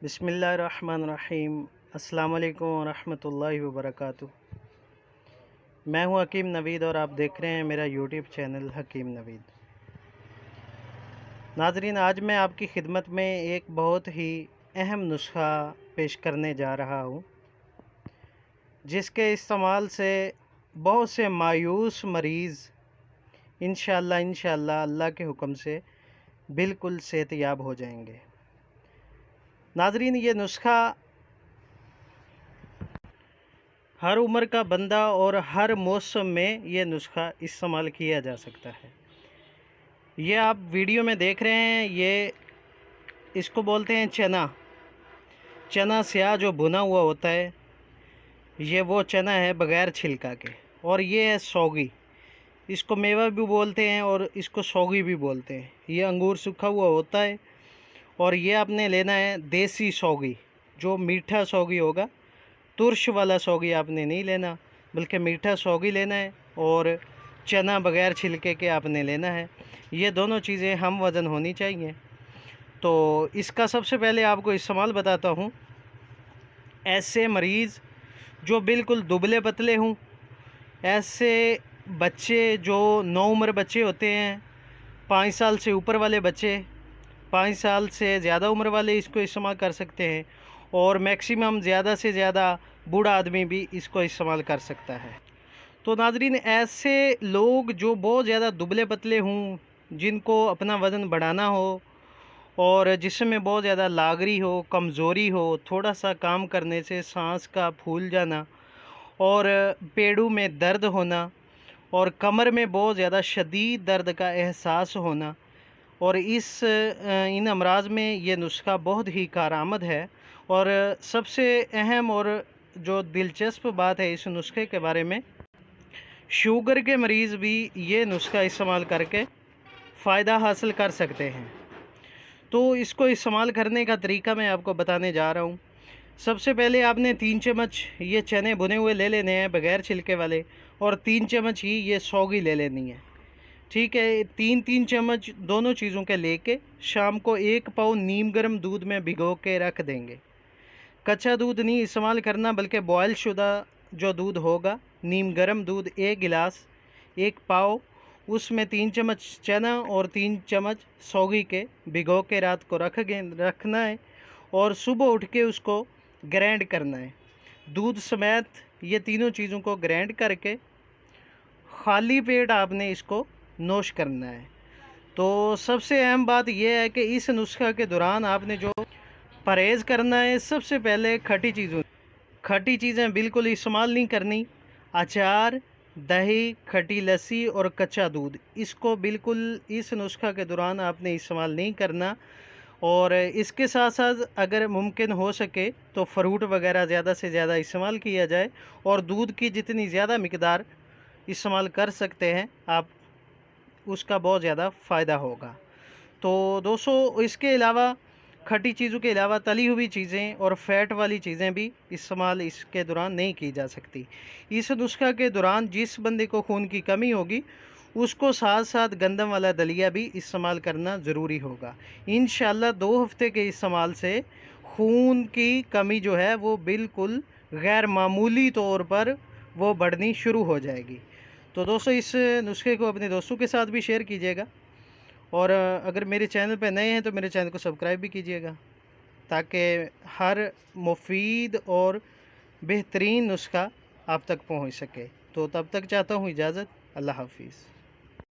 بسم اللہ الرحمن الرحیم۔ السلام علیکم ورحمۃ اللہ وبرکاتہ۔ میں ہوں حکیم نوید اور آپ دیکھ رہے ہیں میرا یوٹیوب چینل حکیم نوید۔ ناظرین، آج میں آپ کی خدمت میں ایک بہت ہی اہم نسخہ پیش کرنے جا رہا ہوں، جس کے استعمال سے بہت سے مایوس مریض انشاءاللہ اللہ کے حکم سے بالکل صحت یاب ہو جائیں گے۔ ناظرین، یہ نسخہ ہر عمر کا بندہ اور ہر موسم میں یہ نسخہ استعمال کیا جا سکتا ہے۔ یہ آپ ویڈیو میں دیکھ رہے ہیں، یہ اس کو بولتے ہیں چنا سیاہ جو بھنا ہوا ہوتا ہے، یہ وہ چنا ہے بغیر چھلکا کے، اور یہ ہے سوگی۔ اس کو میوہ بھی بولتے ہیں اور اس کو سوگی بھی بولتے ہیں۔ یہ انگور سکھا ہوا ہوتا ہے، اور یہ آپ نے لینا ہے دیسی سوگی، جو میٹھا سوگی ہوگا۔ ترش والا سوگی آپ نے نہیں لینا، بلکہ میٹھا سوگی لینا ہے، اور چنا بغیر چھلکے کے آپ نے لینا ہے۔ یہ دونوں چیزیں ہم وزن ہونی چاہیے۔ تو اس کا سب سے پہلے آپ کو استعمال بتاتا ہوں۔ ایسے مریض جو بالکل دبلے پتلے ہوں، ایسے بچے جو نوعمر بچے ہوتے ہیں، 5 سال سے اوپر والے بچے، 5 سال سے زیادہ عمر والے اس کو استعمال کر سکتے ہیں، اور میکسیمم زیادہ سے زیادہ بوڑھا آدمی بھی اس کو استعمال کر سکتا ہے۔ تو ناظرین، ایسے لوگ جو بہت زیادہ دبلے پتلے ہوں، جن کو اپنا وزن بڑھانا ہو، اور جسم میں بہت زیادہ لاغری ہو، کمزوری ہو، تھوڑا سا کام کرنے سے سانس کا پھول جانا، اور پیڑوں میں درد ہونا، اور کمر میں بہت زیادہ شدید درد کا احساس ہونا، اور ان امراض میں یہ نسخہ بہت ہی کارآمد ہے۔ اور سب سے اہم اور جو دلچسپ بات ہے اس نسخے کے بارے میں، شوگر کے مریض بھی یہ نسخہ استعمال کر کے فائدہ حاصل کر سکتے ہیں۔ تو اس کو استعمال کرنے کا طریقہ میں آپ کو بتانے جا رہا ہوں۔ سب سے پہلے آپ نے 3 چمچ یہ چنے بھنے ہوئے لے لینے ہیں بغیر چھلکے والے، اور 3 چمچ ہی یہ سوگی لے لینی ہے۔ ٹھیک ہے، 3 چمچ دونوں چیزوں کے لے کے شام کو 1 پاؤ نیم گرم دودھ میں بھگو کے رکھ دیں گے۔ کچا دودھ نہیں استعمال کرنا، بلکہ بوائل شدہ جو دودھ ہوگا، نیم گرم دودھ 1 گلاس 1 پاؤ، اس میں 3 چمچ چنا اور 3 چمچ سوگی کے بھگو کے رات کو رکھنا ہے، اور صبح اٹھ کے اس کو گرینڈ کرنا ہے۔ دودھ سمیت یہ تینوں چیزوں کو گرینڈ کر کے خالی پیٹ آپ نے اس کو نوش کرنا ہے۔ تو سب سے اہم بات یہ ہے کہ اس نسخہ کے دوران آپ نے جو پرہیز کرنا ہے، سب سے پہلے کھٹی چیزیں بالکل استعمال نہیں کرنی۔ اچار، دہی، کھٹی لسی اور کچا دودھ، اس کو بالکل اس نسخہ کے دوران آپ نے استعمال نہیں کرنا۔ اور اس کے ساتھ ساتھ اگر ممکن ہو سکے تو فروٹ وغیرہ زیادہ سے زیادہ استعمال کیا جائے، اور دودھ کی جتنی زیادہ مقدار استعمال کر سکتے ہیں آپ، اس کا بہت زیادہ فائدہ ہوگا۔ تو دوستو، اس کے علاوہ کھٹی چیزوں کے علاوہ تلی ہوئی چیزیں اور فیٹ والی چیزیں بھی استعمال اس کے دوران نہیں کی جا سکتی۔ اس نسخہ کے دوران جس بندے کو خون کی کمی ہوگی، اس کو ساتھ ساتھ گندم والا دلیا بھی استعمال کرنا ضروری ہوگا۔ انشاءاللہ 2 ہفتے کے استعمال سے خون کی کمی جو ہے وہ بالکل غیر معمولی طور پر وہ بڑھنی شروع ہو جائے گی۔ تو دوستو، اس نسخے کو اپنے دوستوں کے ساتھ بھی شیئر کیجیے گا، اور اگر میرے چینل پہ نئے ہیں تو میرے چینل کو سبسکرائب بھی کیجیے گا، تاکہ ہر مفید اور بہترین نسخہ آپ تک پہنچ سکے۔ تو تب تک چاہتا ہوں اجازت۔ اللہ حافظ۔